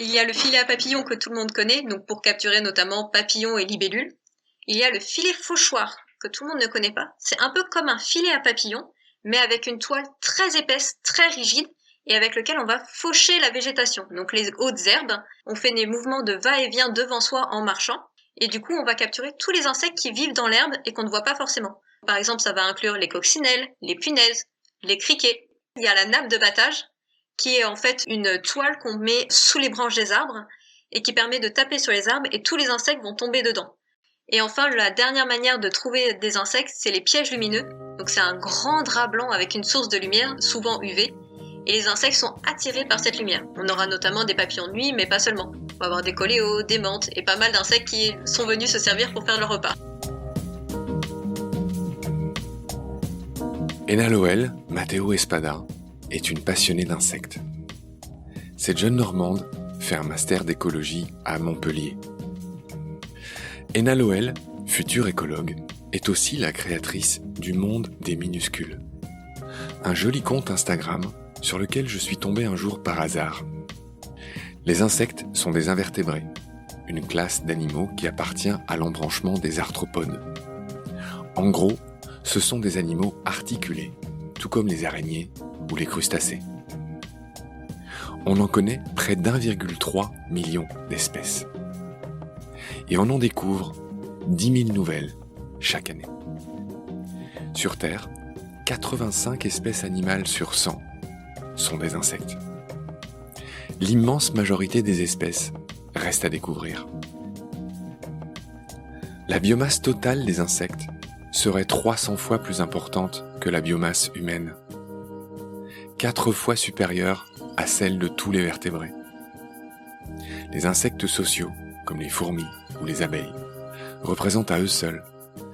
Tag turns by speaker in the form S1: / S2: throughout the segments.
S1: Il y a le filet à papillons que tout le monde connaît, donc pour capturer notamment papillons et libellules. Il y a le filet fauchoir, que tout le monde ne connaît pas. C'est un peu comme un filet à papillons, mais avec une toile très épaisse, très rigide, et avec lequel on va faucher la végétation. Donc les hautes herbes, on fait des mouvements de va-et-vient devant soi en marchant, et du coup on va capturer tous les insectes qui vivent dans l'herbe et qu'on ne voit pas forcément. Par exemple, ça va inclure les coccinelles, les punaises, les criquets. Il y a la nappe de battage, qui est en fait une toile qu'on met sous les branches des arbres et qui permet de taper sur les arbres et tous les insectes vont tomber dedans. Et enfin, la dernière manière de trouver des insectes, c'est les pièges lumineux. Donc c'est un grand drap blanc avec une source de lumière, souvent UV, et les insectes sont attirés par cette lumière. On aura notamment des papillons de nuit, mais pas seulement. On va avoir des coléos, des menthes et pas mal d'insectes qui sont venus se servir pour faire leur repas.
S2: Ena Loel, Matteo Espada, est une passionnée d'insectes. Cette jeune Normande fait un master d'écologie à Montpellier. Ena Loel, future écologue, est aussi la créatrice du Monde des Minuscules, un joli compte Instagram sur lequel je suis tombé un jour par hasard. Les insectes sont des invertébrés, une classe d'animaux qui appartient à l'embranchement des arthropodes. En gros, ce sont des animaux articulés, tout comme les araignées ou les crustacés. On en connaît près d'1,3 million d'espèces. Et on en découvre 10 000 nouvelles chaque année. Sur Terre, 85 espèces animales sur 100 sont des insectes. L'immense majorité des espèces reste à découvrir. La biomasse totale des insectes serait 300 fois plus importante que la biomasse humaine, 4 fois supérieure à celle de tous les vertébrés. Les insectes sociaux, comme les fourmis ou les abeilles, représentent à eux seuls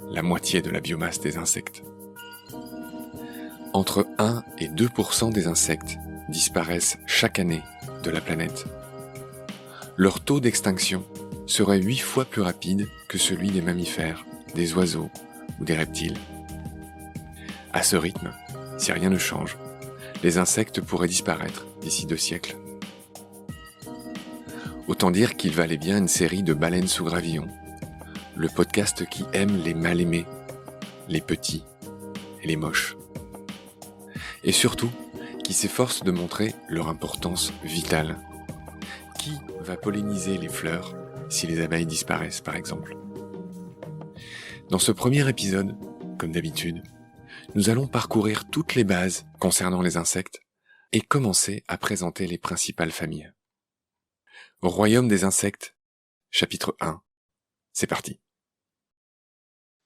S2: la moitié de la biomasse des insectes. Entre 1 et 2% des insectes disparaissent chaque année de la planète. Leur taux d'extinction serait 8 fois plus rapide que celui des mammifères, des oiseaux ou des reptiles. À ce rythme, si rien ne change, les insectes pourraient disparaître d'ici 2 siècles. Autant dire qu'il valait bien une série de Baleines sous gravillon, le podcast qui aime les mal aimés, les petits et les moches. Et surtout, qui s'efforce de montrer leur importance vitale. Qui va polliniser les fleurs si les abeilles disparaissent, par exemple? Dans ce premier épisode, comme d'habitude, nous allons parcourir toutes les bases concernant les insectes et commencer à présenter les principales familles. Au royaume des insectes, chapitre 1. C'est parti.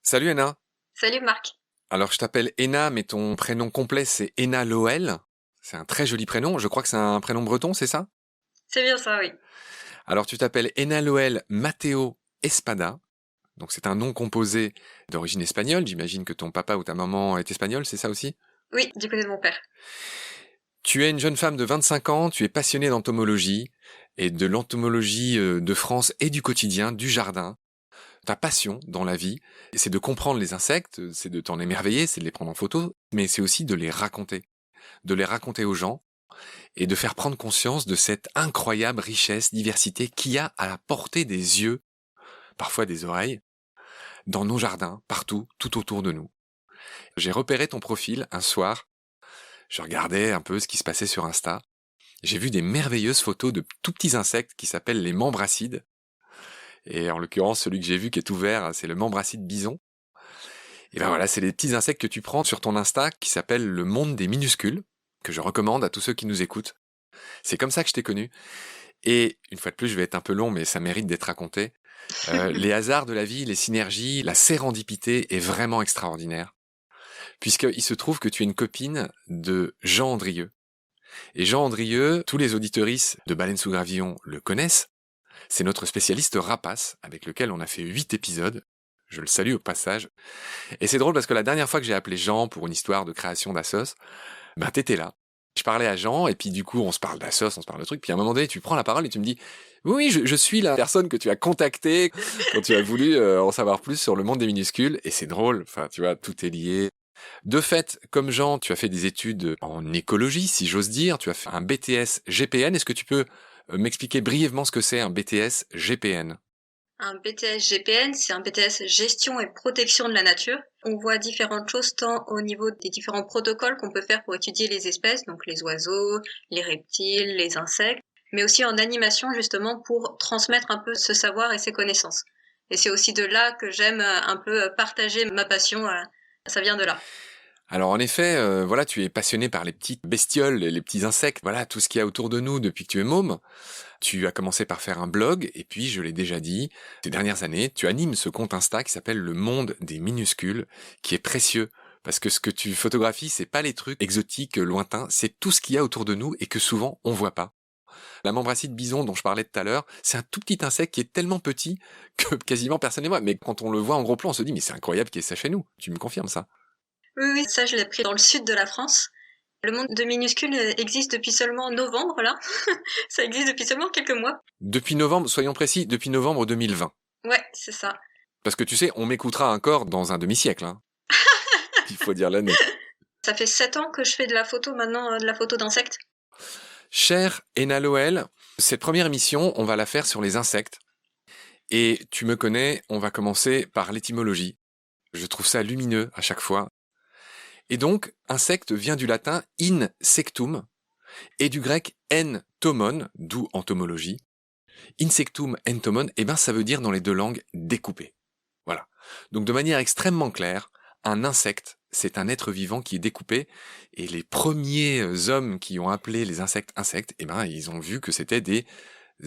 S2: Salut Ena.
S1: Salut Marc.
S2: Alors je t'appelle Ena, mais ton prénom complet c'est Ena Loel. C'est un très joli prénom, je crois que c'est un prénom breton, c'est ça?
S1: C'est bien ça, oui.
S2: Alors tu t'appelles Ena Loel Matteo Espada, donc c'est un nom composé d'origine espagnole, j'imagine que ton papa ou ta maman est espagnol, c'est ça aussi?
S1: Oui, du côté de mon père.
S2: Tu es une jeune femme de 25 ans, tu es passionnée d'entomologie, et de l'entomologie de France et du quotidien, du jardin. Ta passion dans la vie, c'est de comprendre les insectes, c'est de t'en émerveiller, c'est de les prendre en photo, mais c'est aussi de les raconter aux gens, et de faire prendre conscience de cette incroyable richesse, diversité qu'il y a à la portée des yeux, parfois des oreilles, dans nos jardins, partout, tout autour de nous. J'ai repéré ton profil un soir, je regardais un peu ce qui se passait sur Insta, j'ai vu des merveilleuses photos de tout petits insectes qui s'appellent les membracides, et en l'occurrence celui que j'ai vu qui est ouvert, c'est le membracide bison. Et ben voilà, c'est les petits insectes que tu prends sur ton Insta qui s'appelle le monde des minuscules, que je recommande à tous ceux qui nous écoutent. C'est comme ça que je t'ai connu. Et une fois de plus, je vais être un peu long, mais ça mérite d'être raconté. Les hasards de la vie, les synergies, la sérendipité est vraiment extraordinaire. Puisqu'il se trouve que tu es une copine de Jean Andrieux. Et Jean Andrieux, tous les auditeuristes de Baleines sous gravillon le connaissent. C'est notre spécialiste rapace, avec lequel on a fait 8 épisodes. Je le salue au passage. Et c'est drôle parce que la dernière fois que j'ai appelé Jean pour une histoire de création d'Assos, ben t'étais là. Je parlais à Jean, et puis du coup, on se parle d'Assos, on se parle de trucs, puis à un moment donné, tu prends la parole et tu me dis « Oui, je suis la personne que tu as contactée quand tu as voulu en savoir plus sur le monde des minuscules. » Et c'est drôle, enfin, tu vois, tout est lié. De fait, comme Jean, tu as fait des études en écologie, si j'ose dire, tu as fait un BTS GPN. Est-ce que tu peux m'expliquer brièvement ce que c'est un BTS GPN.
S1: Un BTS GPN, c'est un BTS gestion et protection de la nature. On voit différentes choses tant au niveau des différents protocoles qu'on peut faire pour étudier les espèces, donc les oiseaux, les reptiles, les insectes, mais aussi en animation justement pour transmettre un peu ce savoir et ces connaissances. Et c'est aussi de là que j'aime un peu partager ma passion, ça vient de là.
S2: Alors en effet, voilà, tu es passionné par les petites bestioles, les petits insectes, voilà, tout ce qu'il y a autour de nous depuis que tu es môme. Tu as commencé par faire un blog, et puis, je l'ai déjà dit, ces dernières années, tu animes ce compte Insta qui s'appelle Le Monde des Minuscules, qui est précieux. Parce que ce que tu photographies, c'est pas les trucs exotiques, lointains, c'est tout ce qu'il y a autour de nous et que souvent on voit pas. La membracide bison dont je parlais tout à l'heure, c'est un tout petit insecte qui est tellement petit que quasiment personne ne voit. Mais quand on le voit en gros plan, on se dit mais c'est incroyable qu'il y ait ça chez nous. Tu me confirmes ça?
S1: Oui, ça je l'ai pris dans le sud de la France. Le monde de minuscules existe depuis seulement novembre, là. Ça existe depuis seulement quelques mois.
S2: Depuis novembre, soyons précis, depuis novembre 2020.
S1: Ouais, c'est ça.
S2: Parce que tu sais, on m'écoutera encore dans un demi-siècle, hein. Il faut dire l'année.
S1: Ça fait 7 ans que je fais de la photo maintenant, de la photo d'insectes.
S2: Chère Ena Loel, cette première émission, on va la faire sur les insectes. Et tu me connais, on va commencer par l'étymologie. Je trouve ça lumineux à chaque fois. Et donc, insecte vient du latin insectum et du grec entomon, d'où entomologie. Insectum, entomon, eh ben ça veut dire dans les deux langues découpé. Voilà. Donc de manière extrêmement claire, un insecte, c'est un être vivant qui est découpé, et les premiers hommes qui ont appelé les insectes insectes, eh ben ils ont vu que c'était des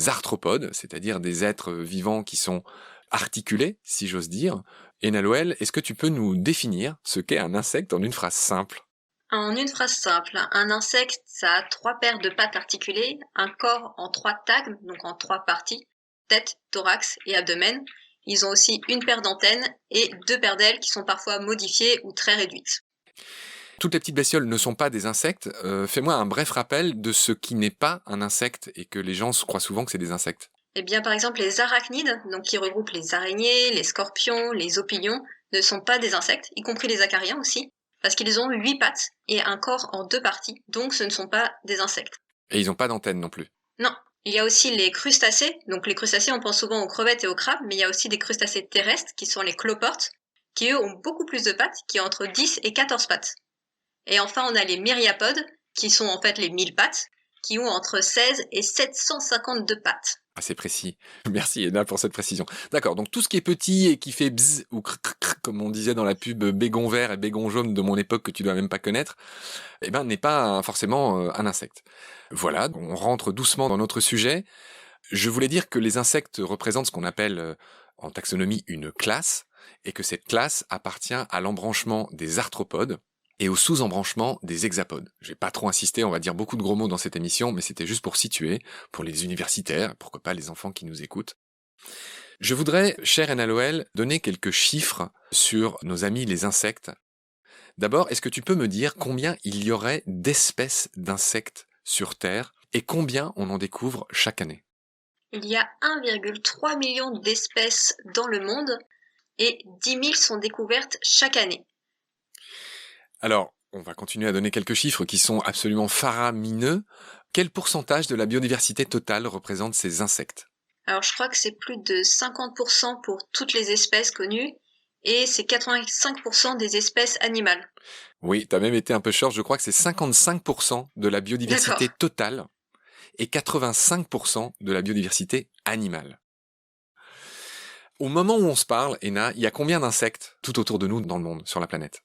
S2: arthropodes, c'est-à-dire des êtres vivants qui sont articulés, si j'ose dire. Et Naloel, est-ce que tu peux nous définir ce qu'est un insecte en une phrase simple?
S1: En une phrase simple, un insecte, ça a 3 paires de pattes articulées, un corps en 3 tagmes, donc en 3 parties, tête, thorax et abdomen. Ils ont aussi une paire d'antennes et 2 paires d'ailes qui sont parfois modifiées ou très réduites.
S2: Toutes les petites bestioles ne sont pas des insectes. Fais-moi un bref rappel de ce qui n'est pas un insecte et que les gens croient souvent que c'est des insectes.
S1: Eh bien, par exemple, les arachnides, donc qui regroupent les araignées, les scorpions, les opilions, ne sont pas des insectes, y compris les acariens aussi, parce qu'ils ont 8 pattes et un corps en 2 parties, donc ce ne sont pas des insectes.
S2: Et ils n'ont pas d'antenne non plus.
S1: Non. Il y a aussi les crustacés. Donc les crustacés, on pense souvent aux crevettes et aux crabes, mais il y a aussi des crustacés terrestres qui sont les cloportes, qui eux ont beaucoup plus de pattes, qui ont entre 10 et 14 pattes. Et enfin, on a les myriapodes, qui sont en fait les 1000 pattes, qui ont entre 16 et 752 pattes.
S2: Ah, c'est précis. Merci Ena pour cette précision. D'accord, donc tout ce qui est petit et qui fait bzz ou crc, comme on disait dans la pub bégon vert et bégon jaune de mon époque que tu dois même pas connaître, eh ben n'est pas forcément un insecte. Voilà, on rentre doucement dans notre sujet. Je voulais dire que les insectes représentent ce qu'on appelle en taxonomie une classe, et que cette classe appartient à l'embranchement des arthropodes et au sous-embranchement des hexapodes. Je vais pas trop insister, on va dire beaucoup de gros mots dans cette émission, mais c'était juste pour situer, pour les universitaires, pourquoi pas les enfants qui nous écoutent. Je voudrais, chère Ena Loel, donner quelques chiffres sur nos amis les insectes. D'abord, est-ce que tu peux me dire combien il y aurait d'espèces d'insectes sur Terre et combien on en découvre chaque année?
S1: Il y a 1,3 million d'espèces dans le monde et 10 000 sont découvertes chaque année.
S2: Alors, on va continuer à donner quelques chiffres qui sont absolument faramineux. Quel pourcentage de la biodiversité totale représentent ces insectes?
S1: Alors je crois que c'est plus de 50% pour toutes les espèces connues et c'est 85% des espèces animales.
S2: Oui, t'as même été un peu short, je crois que c'est 55% de la biodiversité
S1: D'accord.
S2: totale et 85% de la biodiversité animale. Au moment où on se parle, Ena, il y a combien d'insectes tout autour de nous dans le monde, sur la planète?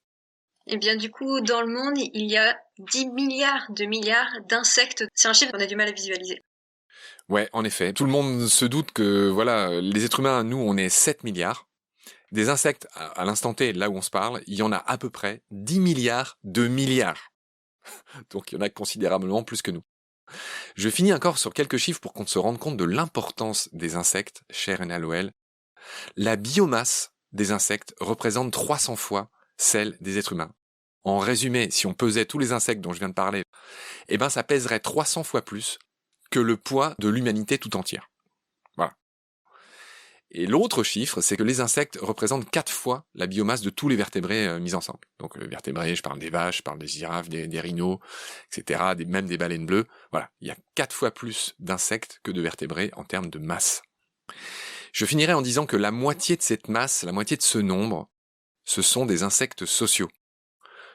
S1: Eh bien, du coup, dans le monde, il y a 10 milliards d'insectes. C'est un chiffre qu'on a du mal à visualiser.
S2: Ouais, en effet. Tout le monde se doute que, voilà, les êtres humains, nous, on est 7 milliards. Des insectes, à l'instant T, là où on se parle, il y en a à peu près 10 milliards de milliards. Donc il y en a considérablement plus que nous. Je finis encore sur quelques chiffres pour qu'on se rende compte de l'importance des insectes, chère Ena Loel. La biomasse des insectes représente 300 fois celle des êtres humains. En résumé, si on pesait tous les insectes dont je viens de parler, eh ben ça pèserait 300 fois plus que le poids de l'humanité tout entière. Voilà. Et l'autre chiffre, c'est que les insectes représentent 4 fois la biomasse de tous les vertébrés mis ensemble. Donc vertébrés, je parle des vaches, je parle des girafes, des rhinos, etc., même des baleines bleues. Voilà, il y a 4 fois plus d'insectes que de vertébrés en termes de masse. Je finirai en disant que la moitié de cette masse, la moitié de ce nombre, ce sont des insectes sociaux.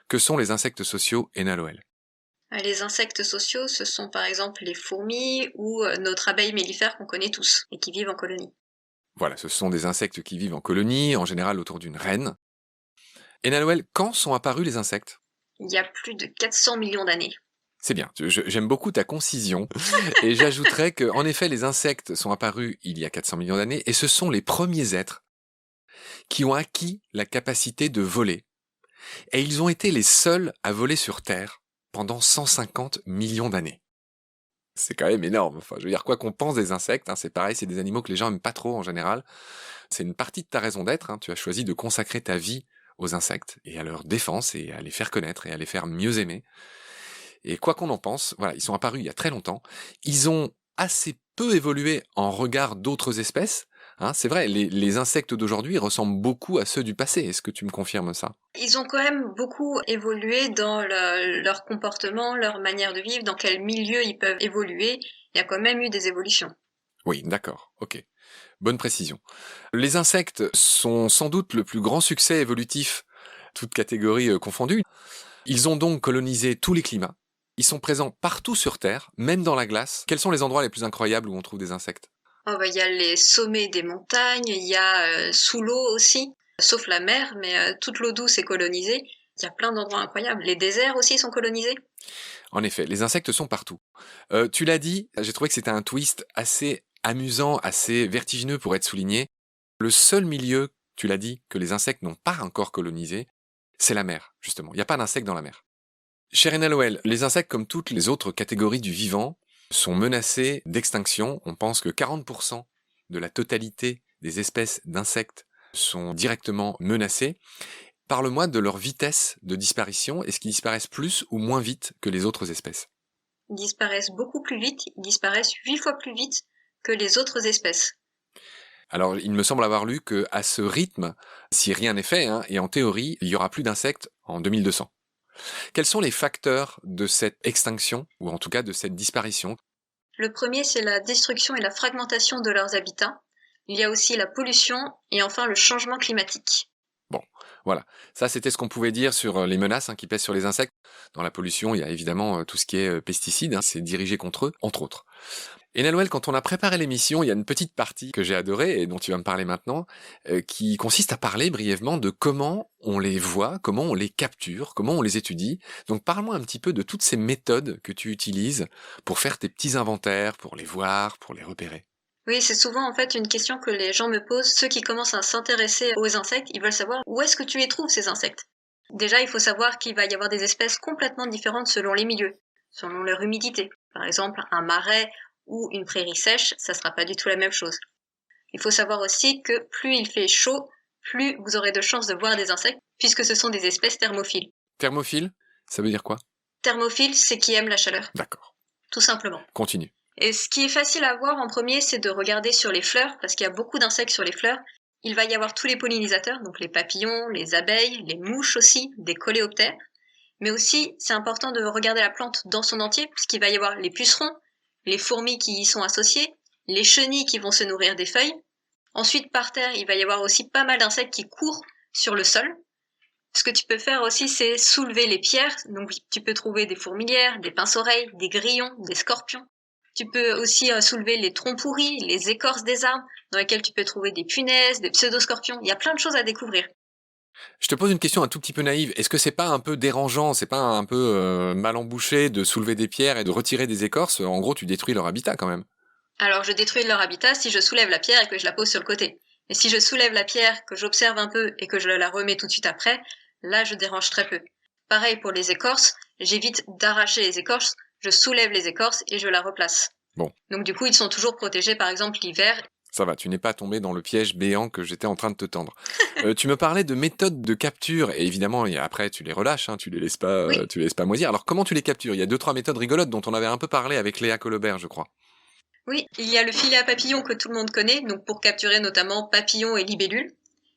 S2: Que sont les insectes sociaux, Ena Loel?
S1: Les insectes sociaux, ce sont par exemple les fourmis ou notre abeille mellifère qu'on connaît tous et qui vivent en colonie.
S2: Voilà, ce sont des insectes qui vivent en colonie, en général autour d'une reine. Ena Loel, quand sont apparus les insectes?
S1: Il y a plus de 400 millions d'années.
S2: C'est bien, j'aime beaucoup ta concision, et j'ajouterais que, en effet, les insectes sont apparus il y a 400 millions d'années, et ce sont les premiers êtres qui ont acquis la capacité de voler. Et ils ont été les seuls à voler sur Terre pendant 150 millions d'années. C'est quand même énorme. Enfin, je veux dire, quoi qu'on pense des insectes, c'est pareil, c'est des animaux que les gens aiment pas trop en général. C'est une partie de ta raison d'être. Tu as choisi de consacrer ta vie aux insectes et à leur défense et à les faire connaître et à les faire mieux aimer. Et quoi qu'on en pense, voilà, ils sont apparus il y a très longtemps. Ils ont assez peu évolué en regard d'autres espèces. C'est vrai, les insectes d'aujourd'hui ressemblent beaucoup à ceux du passé. Est-ce que tu me confirmes ça?
S1: Ils ont quand même beaucoup évolué dans leur comportement, leur manière de vivre, dans quel milieu ils peuvent évoluer. Il y a quand même eu des évolutions.
S2: Oui, d'accord, ok. Bonne précision. Les insectes sont sans doute le plus grand succès évolutif, toutes catégories confondues. Ils ont donc colonisé tous les climats. Ils sont présents partout sur Terre, même dans la glace. Quels sont les endroits les plus incroyables où on trouve des insectes?
S1: Il y a les sommets des montagnes, il y a sous l'eau aussi, sauf la mer, mais toute l'eau douce est colonisée. Il y a plein d'endroits incroyables. Les déserts aussi sont colonisés.
S2: En effet, les insectes sont partout. Tu l'as dit, j'ai trouvé que c'était un twist assez amusant, assez vertigineux pour être souligné. Le seul milieu, tu l'as dit, que les insectes n'ont pas encore colonisé, c'est la mer, justement. Il n'y a pas d'insectes dans la mer. Chère Ena Loel, les insectes, comme toutes les autres catégories du vivant, sont menacés d'extinction. On pense que 40% de la totalité des espèces d'insectes sont directement menacées. Parle-moi de leur vitesse de disparition. Est-ce qu'ils disparaissent plus ou moins vite que les autres espèces?
S1: Ils disparaissent beaucoup plus vite, ils disparaissent 8 fois plus vite que les autres espèces.
S2: Alors, il me semble avoir lu que à ce rythme, si rien n'est fait, et en théorie, il y aura plus d'insectes en 2200. Quels sont les facteurs de cette extinction, ou en tout cas de cette disparition?
S1: Le premier, c'est la destruction et la fragmentation de leurs habitats. Il y a aussi la pollution et enfin le changement climatique.
S2: Bon, voilà. Ça, c'était ce qu'on pouvait dire sur les menaces qui pèsent sur les insectes. Dans la pollution, il y a évidemment tout ce qui est pesticides, c'est dirigé contre eux, entre autres. Et Noël, quand on a préparé l'émission, il y a une petite partie que j'ai adorée et dont tu vas me parler maintenant, qui consiste à parler brièvement de comment on les voit, comment on les capture, comment on les étudie. Donc parle-moi un petit peu de toutes ces méthodes que tu utilises pour faire tes petits inventaires, pour les voir, pour les repérer.
S1: Oui, c'est souvent en fait une question que les gens me posent. Ceux qui commencent à s'intéresser aux insectes, ils veulent savoir où est-ce que tu les trouves, ces insectes. Déjà, il faut savoir qu'il va y avoir des espèces complètement différentes selon les milieux, selon leur humidité. Par exemple, un marais ou une prairie sèche, ça sera pas du tout la même chose. Il faut savoir aussi que plus il fait chaud, plus vous aurez de chances de voir des insectes, puisque ce sont des espèces thermophiles.
S2: Thermophile, ça veut dire quoi?
S1: Thermophile, c'est qui aime la chaleur.
S2: D'accord.
S1: Tout simplement.
S2: Continue.
S1: Et ce qui est facile à voir en premier, c'est de regarder sur les fleurs, parce qu'il y a beaucoup d'insectes sur les fleurs. Il va y avoir tous les pollinisateurs, donc les papillons, les abeilles, les mouches aussi, des coléoptères. Mais aussi, c'est important de regarder la plante dans son entier, puisqu'il va y avoir les pucerons, les fourmis qui y sont associées, les chenilles qui vont se nourrir des feuilles. Ensuite, par terre, il va y avoir aussi pas mal d'insectes qui courent sur le sol. Ce que tu peux faire aussi, c'est soulever les pierres. Donc, tu peux trouver des fourmilières, des pince-oreilles, des grillons, des scorpions. Tu peux aussi soulever les troncs pourris, les écorces des arbres, dans lesquelles tu peux trouver des punaises, des pseudoscorpions. Il y a plein de choses à découvrir.
S2: Je te pose une question un tout petit peu naïve. Est-ce que c'est pas un peu dérangeant, c'est pas un peu mal embouché de soulever des pierres et de retirer des écorces? En gros, tu détruis leur habitat quand même.
S1: Alors, je détruis leur habitat si je soulève la pierre et que je la pose sur le côté. Et si je soulève la pierre, que j'observe un peu et que je la remets tout de suite après, là, je dérange très peu. Pareil pour les écorces, j'évite d'arracher les écorces, je soulève les écorces et je la replace.
S2: Bon.
S1: Donc du coup, ils sont toujours protégés, par exemple, l'hiver.
S2: Ça va, tu n'es pas tombé dans le piège béant que j'étais en train de te tendre. Tu me parlais de méthodes de capture, et évidemment, après, tu les relâches, tu les laisses pas,
S1: Oui.
S2: tu les laisses pas moisir. Alors, comment tu les captures? Il y a 2-3 méthodes rigolotes dont on avait un peu parlé avec Léa Colobert, je crois.
S1: Oui, il y a le filet à papillons que tout le monde connaît, donc pour capturer notamment papillons et libellules.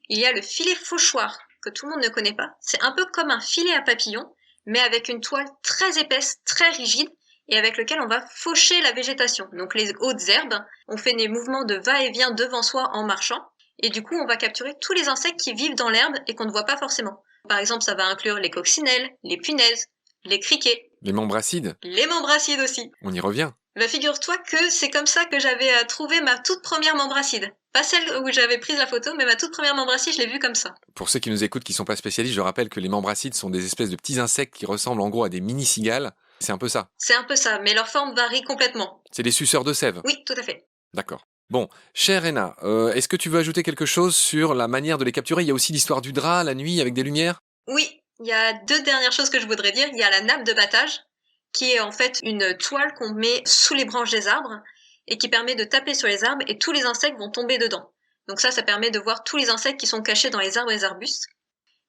S1: Il y a le filet fauchoir que tout le monde ne connaît pas. C'est un peu comme un filet à papillons, mais avec une toile très épaisse, très rigide, et avec lequel on va faucher la végétation. Donc les hautes herbes, on fait des mouvements de va-et-vient devant soi en marchant, et du coup on va capturer tous les insectes qui vivent dans l'herbe et qu'on ne voit pas forcément. Par exemple, ça va inclure les coccinelles, les punaises, les criquets,
S2: Les membracides,
S1: les membracides aussi.
S2: on y revient.
S1: Bah figure-toi que c'est comme ça que j'avais trouvé ma toute première membracide. Pas celle où j'avais pris la photo, mais ma toute première membracide, je l'ai vue comme ça.
S2: Pour ceux qui nous écoutent qui sont pas spécialistes, je rappelle que les membracides sont des espèces de petits insectes qui ressemblent en gros à des mini-cigales. C'est un peu ça.
S1: C'est un peu ça, mais leur forme varie complètement.
S2: C'est des suceurs de sève.
S1: Oui, tout à fait.
S2: D'accord. Bon, chère Rena, est-ce que tu veux ajouter quelque chose sur la manière de les capturer? Il y a aussi l'histoire du drap la nuit avec des lumières.
S1: Oui, il y a deux dernières choses que je voudrais dire. Il y a la nappe de battage, qui est en fait une toile qu'on met sous les branches des arbres et qui permet de taper sur les arbres et tous les insectes vont tomber dedans. Donc ça permet de voir tous les insectes qui sont cachés dans les arbres et les arbustes.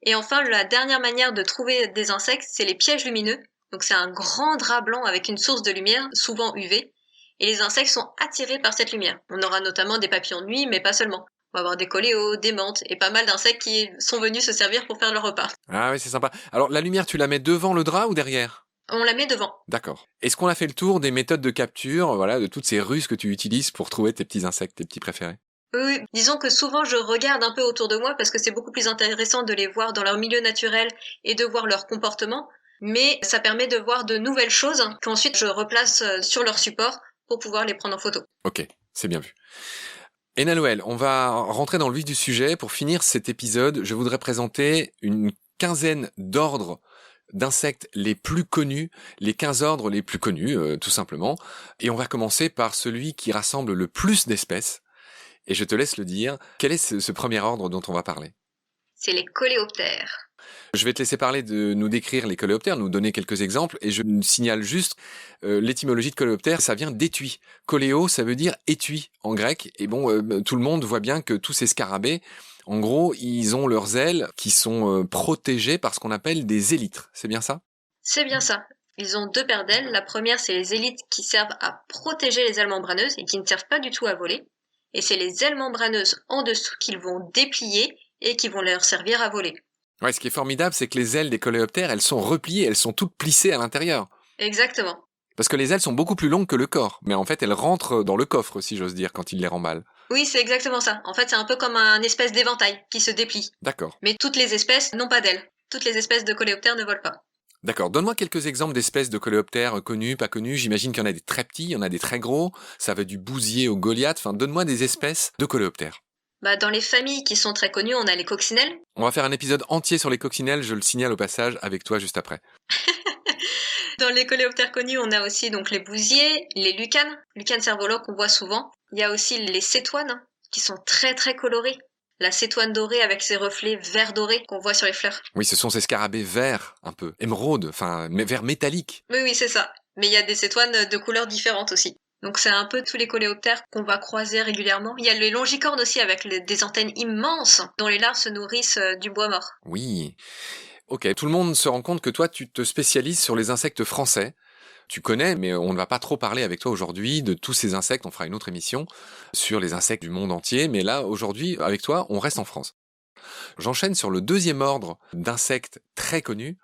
S1: Et enfin, la dernière manière de trouver des insectes, c'est les pièges lumineux. Donc c'est un grand drap blanc avec une source de lumière, souvent UV, et les insectes sont attirés par cette lumière. On aura notamment des papillons de nuit, mais pas seulement. On va avoir des coléos, des menthes et pas mal d'insectes qui sont venus se servir pour faire leur repas.
S2: Ah oui, c'est sympa. Alors, la lumière, tu la mets devant le drap ou derrière?
S1: On la met devant.
S2: D'accord. Est-ce qu'on a fait le tour des méthodes de capture, voilà, de toutes ces ruses que tu utilises pour trouver tes petits insectes, tes petits préférés?
S1: Oui, disons que souvent je regarde un peu autour de moi parce que c'est beaucoup plus intéressant de les voir dans leur milieu naturel et de voir leur comportement, mais ça permet de voir de nouvelles choses qu'ensuite je replace sur leur support pour pouvoir les prendre en photo.
S2: Ok, c'est bien vu. Ena Noël, on va rentrer dans le vif du sujet. Pour finir cet épisode, je voudrais présenter une quinzaine d'ordres d'insectes les plus connus, les 15 ordres les plus connus, tout simplement. Et on va commencer par celui qui rassemble le plus d'espèces. Et je te laisse le dire. Quel est ce premier ordre dont on va parler?
S1: C'est les coléoptères.
S2: Je vais te laisser parler de nous décrire les coléoptères, nous donner quelques exemples, et je signale juste l'étymologie de coléoptère, ça vient d'étui. Coléo, ça veut dire étui en grec, et bon, tout le monde voit bien que tous ces scarabées, en gros, ils ont leurs ailes qui sont protégées par ce qu'on appelle des élytres, c'est bien ça?
S1: C'est bien ça. Ils ont deux paires d'ailes. La première, c'est les élytres qui servent à protéger les ailes membraneuses et qui ne servent pas du tout à voler. Et c'est les ailes membraneuses en dessous qu'ils vont déplier et qui vont leur servir à voler.
S2: Ouais, ce qui est formidable, c'est que les ailes des coléoptères, elles sont repliées, elles sont toutes plissées à l'intérieur.
S1: Exactement.
S2: Parce que les ailes sont beaucoup plus longues que le corps, mais en fait, elles rentrent dans le coffre, si j'ose dire, quand il les remballe.
S1: Oui, c'est exactement ça. En fait, c'est un peu comme un espèce d'éventail qui se déplie.
S2: D'accord.
S1: Mais toutes les espèces n'ont pas d'ailes. Toutes les espèces de coléoptères ne volent pas.
S2: D'accord. Donne-moi quelques exemples d'espèces de coléoptères connus, pas connus. J'imagine qu'il y en a des très petits, il y en a des très gros. Ça va du bousier au Goliath. Enfin, donne-moi des espèces de coléoptères.
S1: Dans les familles qui sont très connues, on a les coccinelles.
S2: On va faire un épisode entier sur les coccinelles, je le signale au passage, avec toi juste après.
S1: Dans les coléoptères connus, on a aussi donc les bousiers, les lucanes, lucanes cervoloques qu'on voit souvent. Il y a aussi les cétoines qui sont très très colorées. La cétoine dorée avec ses reflets vert doré qu'on voit sur les fleurs.
S2: Oui, ce sont ces scarabées verts, un peu, émeraude, enfin, mais vert métallique.
S1: Oui, c'est ça. Mais il y a des cétoines de couleurs différentes aussi. Donc c'est un peu tous les coléoptères qu'on va croiser régulièrement. Il y a les longicornes aussi avec des antennes immenses dont les larves se nourrissent du bois mort.
S2: Oui. Ok, tout le monde se rend compte que toi, tu te spécialises sur les insectes français. Tu connais, mais on ne va pas trop parler avec toi aujourd'hui de tous ces insectes. On fera une autre émission sur les insectes du monde entier. Mais là, aujourd'hui, avec toi, on reste en France. J'enchaîne sur le deuxième ordre d'insectes très connus.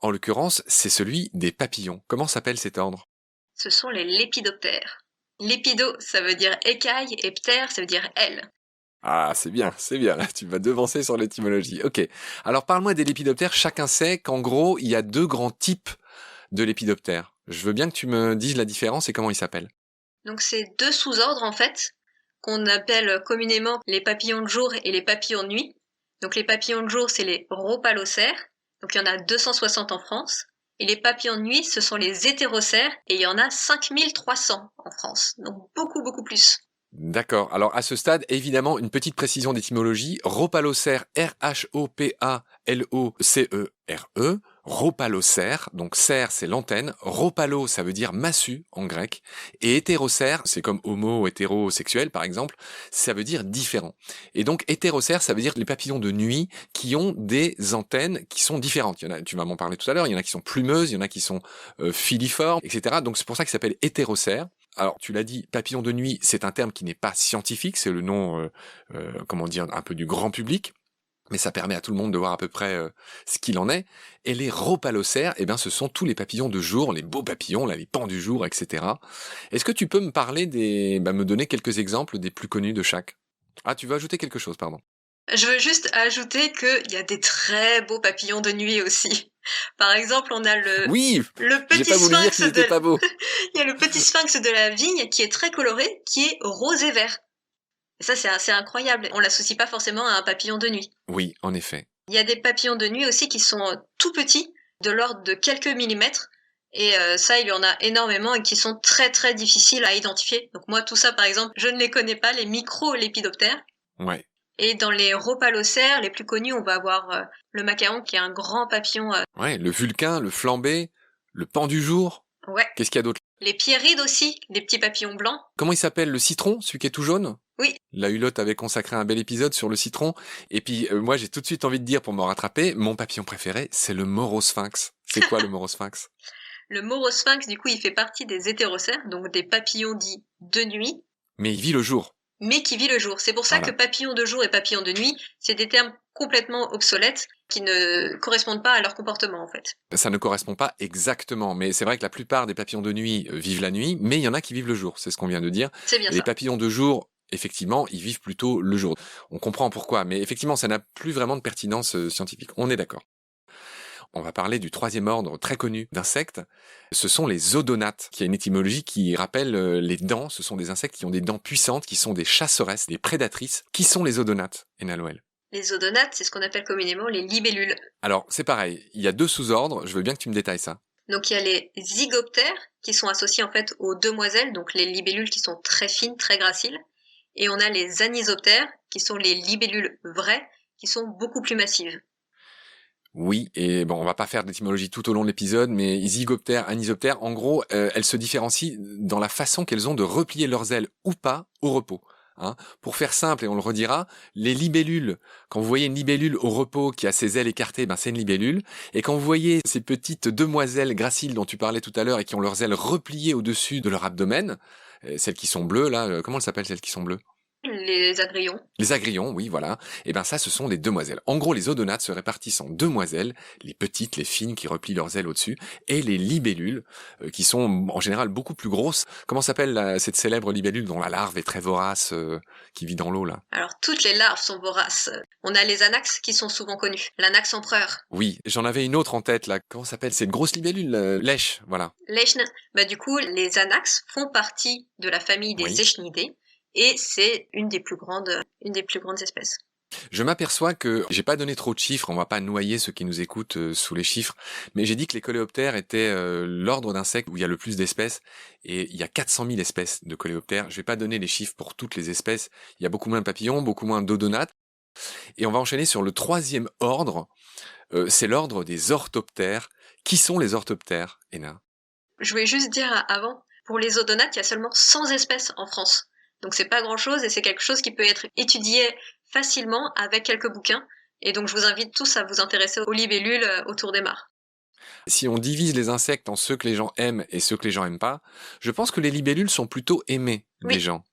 S2: En l'occurrence, c'est celui des papillons. Comment s'appelle cet ordre?
S1: Ce sont les lépidoptères. Lépido, ça veut dire écaille, et ptère, ça veut dire aile.
S2: Ah, c'est bien, là, tu vas devancer sur l'étymologie. Ok, alors parle-moi des lépidoptères. Chacun sait qu'en gros, il y a deux grands types de lépidoptères. Je veux bien que tu me dises la différence et comment ils s'appellent.
S1: Donc c'est deux sous-ordres en fait, qu'on appelle communément les papillons de jour et les papillons de nuit. Donc les papillons de jour, c'est les rhopalocères, donc il y en a 260 en France. Et les papillons de nuit, ce sont les hétérocères, et il y en a 5300 en France. Donc beaucoup, beaucoup plus.
S2: D'accord. Alors à ce stade, évidemment, une petite précision d'étymologie. Rhopalocère, R-H-O-P-A-L-O-C-E-R-E. Rhopalocère, donc cère c'est l'antenne. Rhopalo, ça veut dire massue en grec. Et hétérocère, c'est comme homo, hétérosexuel par exemple, ça veut dire différent. Et donc hétérocère, ça veut dire les papillons de nuit qui ont des antennes qui sont différentes. Il y en a, tu vas m'en parler tout à l'heure, il y en a qui sont plumeuses, il y en a qui sont filiformes, etc. Donc c'est pour ça qu'ils s'appellent hétérocères. Alors, tu l'as dit, papillon de nuit, c'est un terme qui n'est pas scientifique, c'est le nom, un peu du grand public, mais ça permet à tout le monde de voir à peu près ce qu'il en est. Et les rhopalocères, eh bien, ce sont tous les papillons de jour, les beaux papillons, là, les pans du jour, etc. Est-ce que tu peux me parler me donner quelques exemples des plus connus de chaque? Ah, tu veux ajouter quelque chose, pardon.
S1: Je veux juste ajouter qu'il y a des très beaux papillons de nuit aussi. Par exemple, on a
S2: Oui,
S1: le
S2: j'ai
S1: petit
S2: pas voulu dire
S1: sphinx
S2: qu'ils étaient pas beaux.
S1: il y a le petit sphinx de la vigne qui est très coloré, qui est rose et vert. Et ça, c'est assez incroyable. On l'associe pas forcément à un papillon de nuit.
S2: Oui, en effet.
S1: Il y a des papillons de nuit aussi qui sont tout petits, de l'ordre de quelques millimètres. Et ça, il y en a énormément et qui sont très très difficiles à identifier. Donc moi, tout ça, par exemple, je ne les connais pas, les micro-lépidoptères.
S2: Ouais.
S1: Et dans les rhopalocères, les plus connus, on va avoir le macaon, qui est un grand papillon.
S2: Ouais, le vulcain, le flambé, le pan du jour.
S1: Ouais.
S2: Qu'est-ce qu'il y a d'autre?
S1: Les pierrides aussi, des petits papillons blancs.
S2: Comment il s'appelle? Le citron, celui qui est tout jaune?
S1: Oui.
S2: La Hulotte avait consacré un bel épisode sur le citron. Et puis, moi, j'ai tout de suite envie de dire, pour me rattraper, mon papillon préféré, c'est le morosphinx. C'est quoi le morosphinx?
S1: Le morosphinx, du coup, il fait partie des hétérocères, donc des papillons dits de nuit,
S2: Mais il vit le jour.
S1: mais qui vit le jour. C'est pour ça
S2: Voilà.
S1: que papillon de jour et papillon de nuit, c'est des termes complètement obsolètes qui ne correspondent pas à leur comportement, en fait.
S2: Ça ne correspond pas exactement, mais c'est vrai que la plupart des papillons de nuit vivent la nuit, mais il y en a qui vivent le jour, c'est ce qu'on vient de dire.
S1: C'est bien
S2: Et les
S1: ça.
S2: papillons de jour, effectivement, ils vivent plutôt le jour. On comprend pourquoi, mais effectivement, ça n'a plus vraiment de pertinence scientifique. On est d'accord. On va parler du troisième ordre très connu d'insectes. Ce sont les odonates, qui a une étymologie qui rappelle les dents. Ce sont des insectes qui ont des dents puissantes, qui sont des chasseresses, des prédatrices. Qui sont les odonates, Ena Noël?
S1: Les odonates, c'est ce qu'on appelle communément les libellules.
S2: Alors, c'est pareil. Il y a deux sous-ordres. Je veux bien que tu me détailles ça.
S1: Donc il y a les zygoptères, qui sont associés en fait aux demoiselles, donc les libellules qui sont très fines, très graciles. Et on a les anisoptères, qui sont les libellules vraies, qui sont beaucoup plus massives.
S2: Oui, et bon, on va pas faire d'étymologie tout au long de l'épisode, mais zygoptères, anisoptères, en gros, elles se différencient dans la façon qu'elles ont de replier leurs ailes ou pas au repos. Hein. Pour faire simple, et on le redira, les libellules, quand vous voyez une libellule au repos qui a ses ailes écartées, ben c'est une libellule. Et quand vous voyez ces petites demoiselles graciles dont tu parlais tout à l'heure et qui ont leurs ailes repliées au-dessus de leur abdomen, celles qui sont bleues là, comment elles s'appellent celles qui sont bleues?
S1: Les agrillons.
S2: Les agrillons, oui, voilà. Et ben ça, ce sont des demoiselles. En gros, les odonates se répartissent en demoiselles, les petites, les fines qui replient leurs ailes au-dessus, et les libellules, qui sont en général beaucoup plus grosses. Comment s'appelle cette célèbre libellule dont la larve est très vorace, qui vit dans l'eau là?
S1: Alors toutes les larves sont voraces. On a les anax qui sont souvent connus. L'anax empereur.
S2: Oui, j'en avais une autre en tête là. Comment s'appelle? C'est une grosse libellule, lèche, voilà.
S1: Lechne. Bah du coup, les anax font partie de la famille des
S2: Oui.
S1: Echnidés. Et c'est une des plus grandes espèces.
S2: Je m'aperçois que j'ai pas donné trop de chiffres, on va pas noyer ceux qui nous écoutent sous les chiffres, mais j'ai dit que les coléoptères étaient l'ordre d'insectes où il y a le plus d'espèces, et il y a 400 000 espèces de coléoptères. Je vais pas donner les chiffres pour toutes les espèces, il y a beaucoup moins de papillons, beaucoup moins d'odonates, et on va enchaîner sur le troisième ordre, c'est l'ordre des orthoptères. Qui sont les orthoptères, Ena?
S1: Je voulais juste dire avant, pour les odonates, il y a seulement 100 espèces en France. Donc c'est pas grand-chose et c'est quelque chose qui peut être étudié facilement avec quelques bouquins. Et donc je vous invite tous à vous intéresser aux libellules autour des mares.
S2: Si on divise les insectes en ceux que les gens aiment et ceux que les gens aiment pas, je pense que les libellules sont plutôt aimées des gens.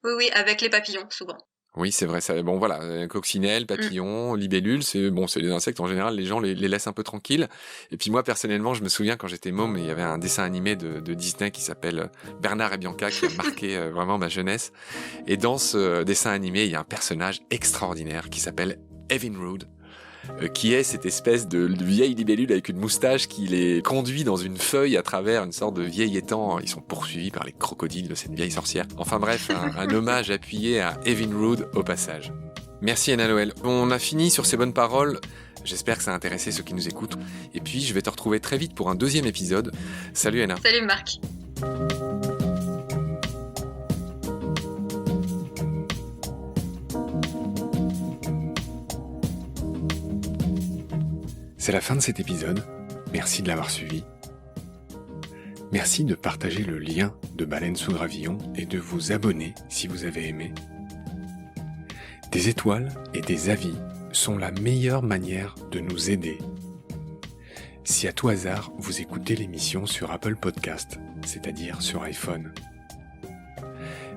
S1: Oui, avec les papillons, souvent.
S2: Oui, c'est vrai. Ça, bon, voilà, coccinelle, papillon, libellule, c'est des insectes en général. Les gens les laissent un peu tranquilles. Et puis moi, personnellement, je me souviens quand j'étais môme, il y avait un dessin animé de Disney qui s'appelle Bernard et Bianca, qui a marqué vraiment ma jeunesse. Et dans ce dessin animé, il y a un personnage extraordinaire qui s'appelle Evinrude, qui est cette espèce de vieille libellule avec une moustache qui les conduit dans une feuille à travers une sorte de vieil étang. Ils sont poursuivis par les crocodiles de cette vieille sorcière. Enfin bref, un hommage appuyé à Evinrude au passage. Merci Ena Noël. On a fini sur ces bonnes paroles. J'espère que ça a intéressé ceux qui nous écoutent. Et puis je vais te retrouver très vite pour un deuxième épisode. Salut Ena.
S1: Salut Marc.
S2: C'est la fin de cet épisode. Merci de l'avoir suivi. Merci de partager le lien de Baleine sous Gravillon et de vous abonner si vous avez aimé. Des étoiles et des avis sont la meilleure manière de nous aider. Si à tout hasard vous écoutez l'émission sur Apple Podcast, c'est-à-dire sur iPhone,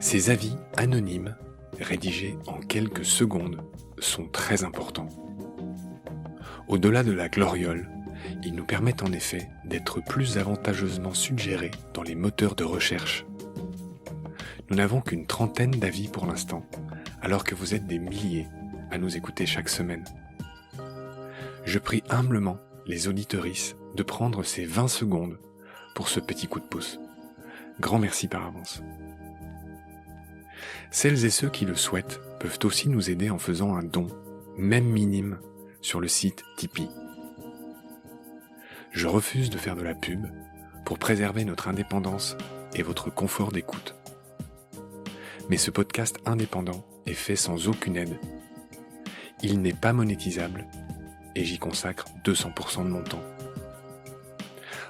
S2: Ces avis anonymes, rédigés en quelques secondes, sont très importants. Au-delà de la gloriole, ils nous permettent en effet d'être plus avantageusement suggérés dans les moteurs de recherche. Nous n'avons qu'une trentaine d'avis pour l'instant, alors que vous êtes des milliers à nous écouter chaque semaine. Je prie humblement les auditorices de prendre ces 20 secondes pour ce petit coup de pouce. Grand merci par avance. Celles et ceux qui le souhaitent peuvent aussi nous aider en faisant un don, même minime, sur le site Tipeee. Je refuse de faire de la pub pour préserver notre indépendance et votre confort d'écoute. Mais ce podcast indépendant est fait sans aucune aide. Il n'est pas monétisable et j'y consacre 200% de mon temps.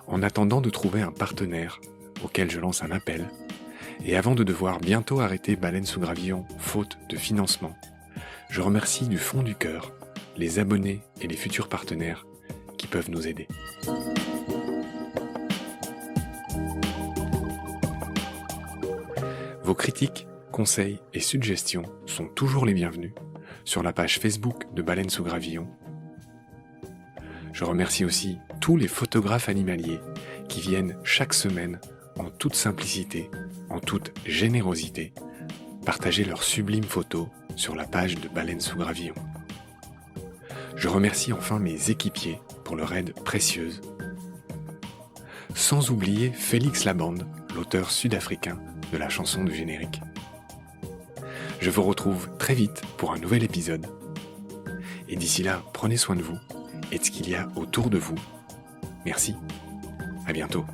S2: En attendant de trouver un partenaire auquel je lance un appel, et avant de devoir bientôt arrêter Baleine sous Gravillon faute de financement, je remercie du fond du cœur les abonnés et les futurs partenaires qui peuvent nous aider. Vos critiques, conseils et suggestions sont toujours les bienvenus sur la page Facebook de Baleine sous Gravillon. Je remercie aussi tous les photographes animaliers qui viennent chaque semaine en toute simplicité, en toute générosité, partager leurs sublimes photos sur la page de Baleine sous Gravillon. Je remercie enfin mes équipiers pour leur aide précieuse. Sans oublier Félix Labande, l'auteur sud-africain de la chanson du générique. Je vous retrouve très vite pour un nouvel épisode. Et d'ici là, prenez soin de vous et de ce qu'il y a autour de vous. Merci. À bientôt.